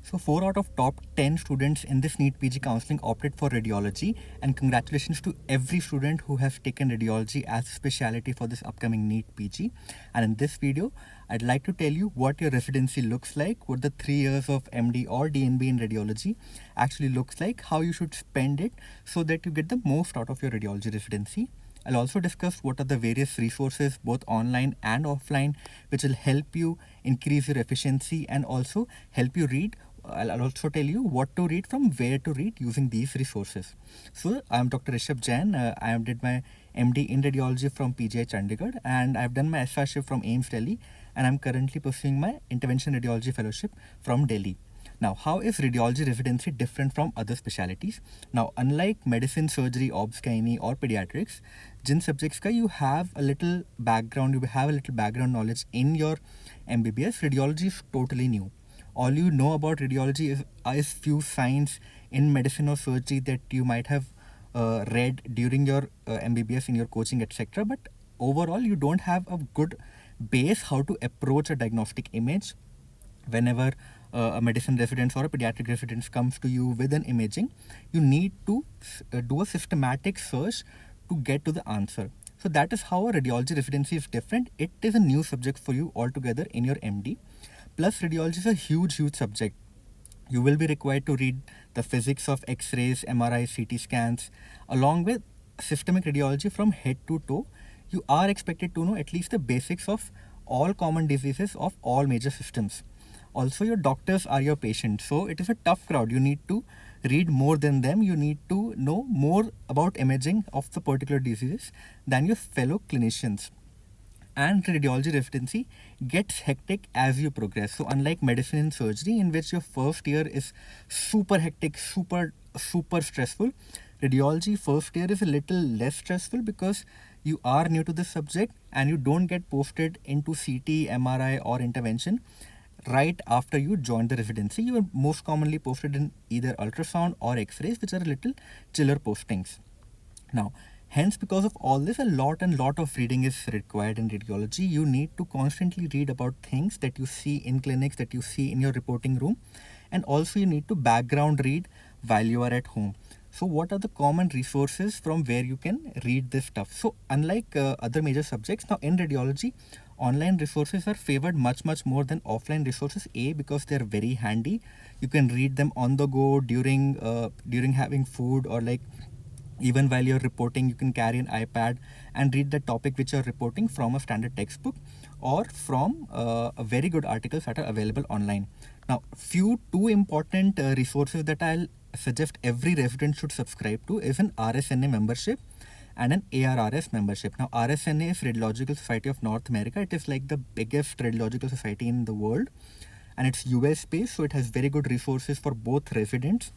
So 4 out of top 10 students in this NEET PG counseling opted for radiology, and congratulations to every student who has taken radiology as a specialty for this upcoming NEET PG. And in this video, I'd like to tell you what your residency looks like, what the 3 years of MD or DNB in radiology actually looks like, how you should spend it so that you get the most out of your radiology residency. I'll also discuss what are the various resources, both online and offline, which will help you increase your efficiency and also help you read. I'll also tell you what to read from where to read using these resources. So I'm Dr. Rishabh Jain. I did my MD in radiology from PGI Chandigarh, and I've done my SRship from AIIMS Delhi, and I'm currently pursuing my intervention radiology fellowship from Delhi. Now, how is radiology residency different from other specialties? Now, unlike medicine, surgery, obs, gynae, or pediatrics, Jin subjects का you have a little background knowledge in your MBBS, radiology is totally new. All you know about radiology is few signs in medicine or surgery that you might have read during your MBBS in your coaching, etc. But overall, you don't have a good base how to approach a diagnostic image whenever a medicine resident or a pediatric resident comes to you with an imaging. You need to do a systematic search to get to the answer. So that is how a radiology residency is different. It is a new subject for you altogether in your MD. Plus, radiology is a huge subject. You will be required to read the physics of X-rays, MRI, CT scans, along with systemic radiology from head to toe. You are expected to know at least the basics of all common diseases of all major systems. Also, your doctors are your patients, so it is a tough crowd. You need to read more than them. You need to know more about imaging of the particular diseases than your fellow clinicians. And radiology residency gets hectic as you progress. So unlike medicine and surgery, in which your first year is super hectic, super stressful, radiology first year is a little less stressful because you are new to the subject and you don't get posted into CT, MRI or intervention right after you join the residency. You are most commonly posted in either ultrasound or X-rays, which are a little chiller postings. Now, hence, because of all this, a lot of reading is required in radiology. You need to constantly read about things that you see in clinics, that you see in your reporting room, and also you need to background read while you are at home. So what are the common resources from where you can read this stuff? So unlike other major subjects, now in radiology, online resources are favored much more than offline resources. Because they're very handy. You can read them on the go during having food, or like even while you're reporting, you can carry an iPad and read the topic which you're reporting from a standard textbook or from a very good articles that are available online. Now, two important resources that I'll suggest every resident should subscribe to is an RSNA membership and an ARRS membership. Now, RSNA is Radiological Society of North America. It is like the biggest radiological society in the world, and it's US based, so it has very good resources for both residents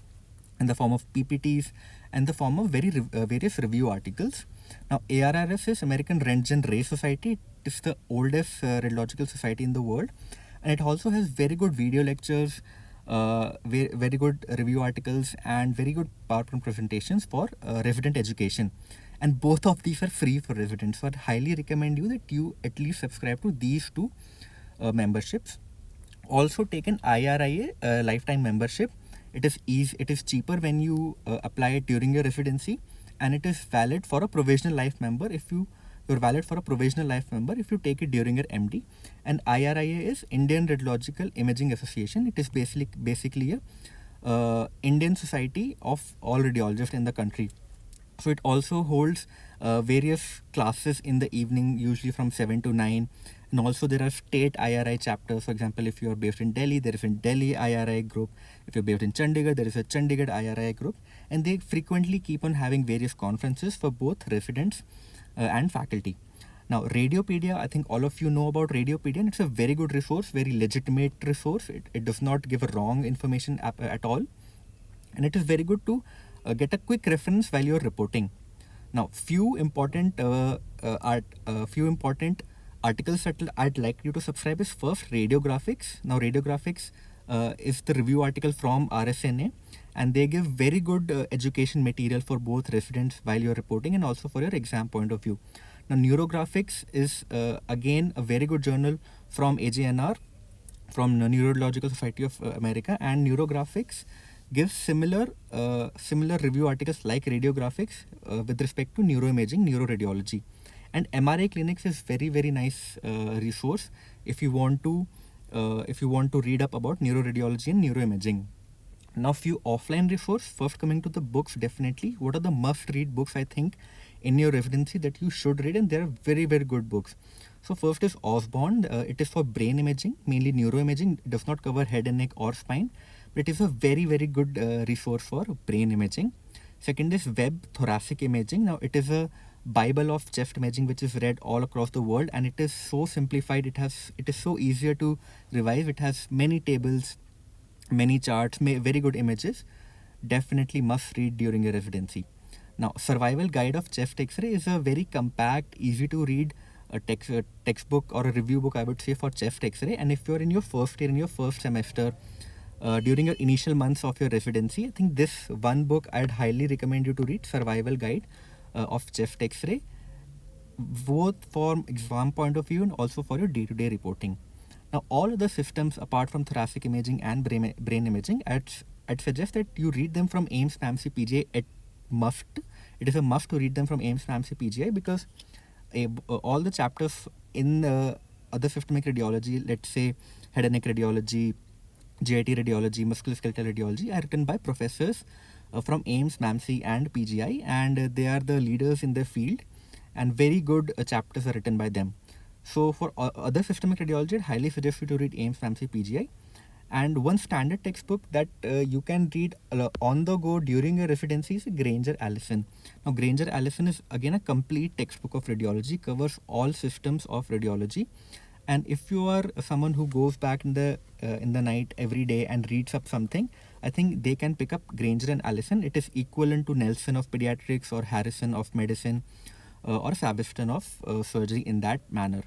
in the form of PPTs and the form of various review articles. Now, ARRS is American Röntgen Ray Society. It is the oldest radiological society in the world, and it also has very good video lectures, very good review articles, and very good PowerPoint presentations for resident education. And both of these are free for residents. So I'd highly recommend you that you at least subscribe to these two memberships. Also take an IRIA lifetime membership. It is cheaper when you apply it during your residency, and it is valid for a provisional life member if you're valid for a provisional life member if you take it during your MD. And IRIA is Indian Radiological Imaging Association. It is basically a Indian society of all radiologists in the country. So it also holds various classes in the evening, usually from 7 to 9. And also there are state IRI chapters. For example, if you are based in Delhi, there is a Delhi IRI group. If you're based in Chandigarh, there is a Chandigarh IRI group. And they frequently keep on having various conferences for both residents and faculty. Now, Radiopedia, I think all of you know about Radiopedia, and it's a very good resource, very legitimate resource. It does not give wrong information at all. And it is very good to get a quick reference while you're reporting. Now, few important articles that I'd like you to subscribe is first Radiographics. Now, Radiographics is the review article from RSNA, and they give very good education material for both residents while you're reporting and also for your exam point of view. Now, Neurographics is again a very good journal from AJNR, from the Neurological Society of America, and Neurographics gives similar review articles like Radiographics with respect to neuroimaging, neuroradiology. And MRI Clinics is very nice resource if you want to read up about neuroradiology and neuroimaging. Now, few offline resource. First, coming to the books, definitely. What are the must-read books, I think, in your residency that you should read? And they are very good books. So, first is Osborne. It is for brain imaging, mainly neuroimaging. It does not cover head and neck or spine, but it is a very good resource for brain imaging. Second is Webb Thoracic Imaging. Now, it is a Bible of chest imaging which is read all across the world, and it is so simplified. It is so easier to revise. It has many tables, many charts, very good images. Definitely must read during your residency. Now, Survival Guide of Chest X-ray is a very compact, easy to read textbook or a review book, I would say, for chest X-ray. And if you're in your first year, in your first semester, during your initial months of your residency, I think this one book I'd highly recommend you to read, Survival Guide of Chest X-ray, both from exam point of view and also for your day-to-day reporting. Now, all other systems apart from thoracic imaging and brain imaging, I'd suggest that you read them from aiims PAMC PGI. It is a must to read them from aiims PAMC PGI, because all the chapters in other systemic radiology, let's say head and neck radiology, GIT radiology, musculoskeletal radiology, are written by professors from aiims, PAMC and PGI, and they are the leaders in their field, and very good chapters are written by them. So for other systemic radiology, I'd highly suggest you to read aiims, PAMC, PGI. And one standard textbook that you can read on the go during your residency is Granger Allison. Now, Granger Allison is again a complete textbook of radiology, covers all systems of radiology. And if you are someone who goes back in the night every day and reads up something, I think they can pick up Granger and Allison. It is equivalent to Nelson of pediatrics or Harrison of medicine or Saveston of surgery in that manner.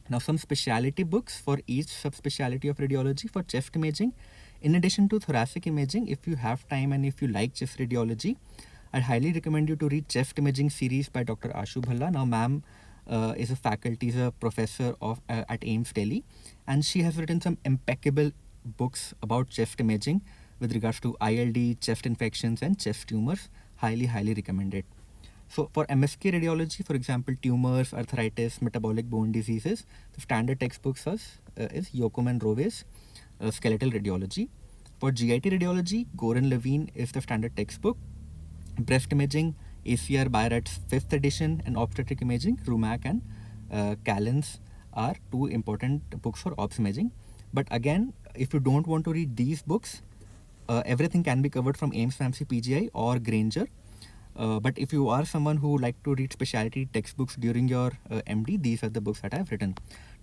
Now, some specialty books for each subspecialty of radiology. For chest imaging, in addition to thoracic imaging, if you have time and if you like chest radiology, I highly recommend you to read Chest Imaging series by Dr. Ashu Bhalla. Now, ma'am is a professor at AIIMS Delhi, and she has written some impeccable books about chest imaging with regards to ILD, chest infections, and chest tumors. Highly recommended. So for MSK radiology, for example, tumors, arthritis, metabolic bone diseases, the standard textbooks is Yocum and Rowe's skeletal radiology. For GIT radiology, Goran Levine is the standard textbook. Breast imaging, ACR Byrat's 5th edition, and obstetric imaging, Rumack and Callens are two important books for obs imaging. But again, if you don't want to read these books, everything can be covered from AIIMS PAMC PGI or Granger. But if you are someone who like to read specialty textbooks during your MD, these are the books that I've written.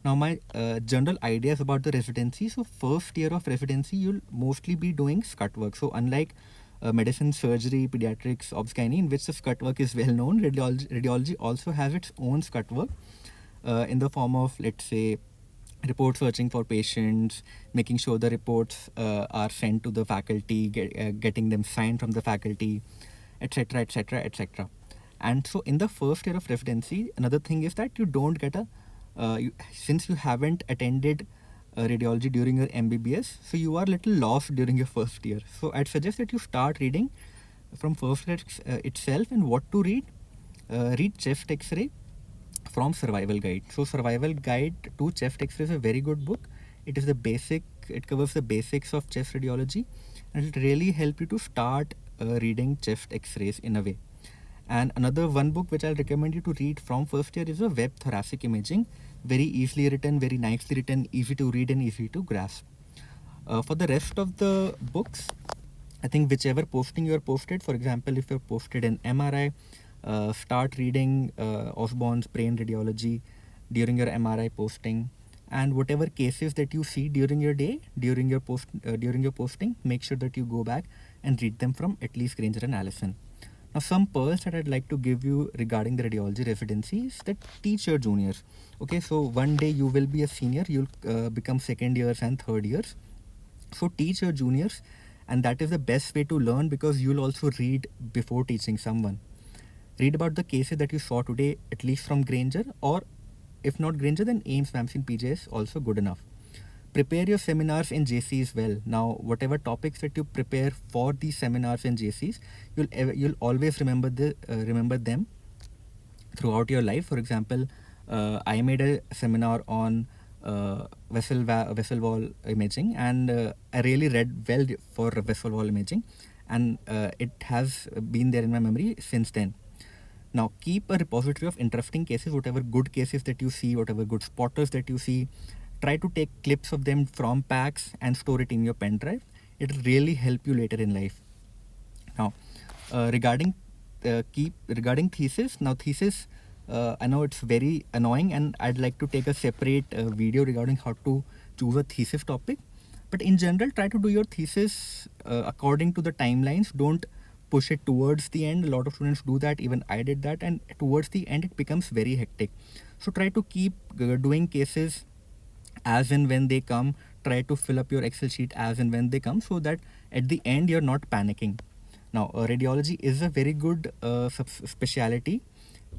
Now, my general ideas about the residency. So first year of residency, you'll mostly be doing scut work. So unlike medicine, surgery, pediatrics, obs-gynae, in which the scut work is well known, radiology also has its own scut work in the form of, let's say, report searching for patients, making sure the reports are sent to the faculty, getting them signed from the faculty, etc. And so in the first year of residency, another thing is that you don't get since you haven't attended radiology during your MBBS, so you are a little lost during your first year. So I'd suggest that you start reading from first year itself. And what to read? Read Chest X-ray from Survival Guide. So Survival Guide to Chest X-ray is a very good book. It covers the basics of chest radiology, and it will really help you to start reading chest X-rays in a way. And another one book which I'll recommend you to read from first year is a Webb Thoracic Imaging. Very easily written, very nicely written, easy to read and easy to grasp. For the rest of the books, I think whichever posting you are posted, for example, if you're posted in MRI, start reading Osborne's Brain Radiology during your MRI posting. And whatever cases that you see during your day, during your posting, make sure that you go back and read them from at least Granger and Allison. Now, some pearls that I'd like to give you regarding the radiology residency is that teach your juniors. Okay, so one day you will be a senior, you'll become second years and third years. So teach your juniors, and that is the best way to learn, because you'll also read before teaching someone. Read about the cases that you saw today, at least from Granger, or if not Granger, then AIIMS, PAMC, and PJ is also good enough. prepare your seminars in JCs well. Now, whatever topics that you prepare for these seminars in JCs, you'll always remember them throughout your life. For example, I made a seminar on vessel wall imaging, and I really read well for vessel wall imaging, and it has been there in my memory since then. Now, keep a repository of interesting cases, whatever good cases that you see, whatever good spotters that you see. Try to take clips of them from packs and store it in your pen drive. It will really help you later in life. Now, regarding thesis. Now, thesis, I know it's very annoying, and I'd like to take a separate video regarding how to choose a thesis topic. But in general, try to do your thesis according to the timelines. Don't push it towards the end. A lot of students do that. Even I did that, and towards the end, it becomes very hectic. So try to keep doing cases as and when they come. Try to fill up your Excel sheet as and when they come, so that at the end you're not panicking. Now, radiology is a very good specialty,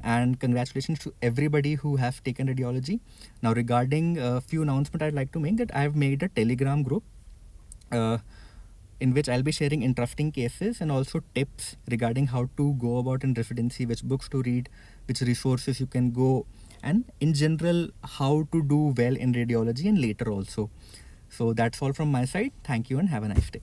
and congratulations to everybody who has taken radiology. Now, regarding a few announcements I'd like to make, that I've made a Telegram group uh, in which I'll be sharing interesting cases and also tips regarding how to go about in residency, which books to read, which resources you can go, and in general how to do well in radiology and later also. So that's all from my side. Thank you and have a nice day.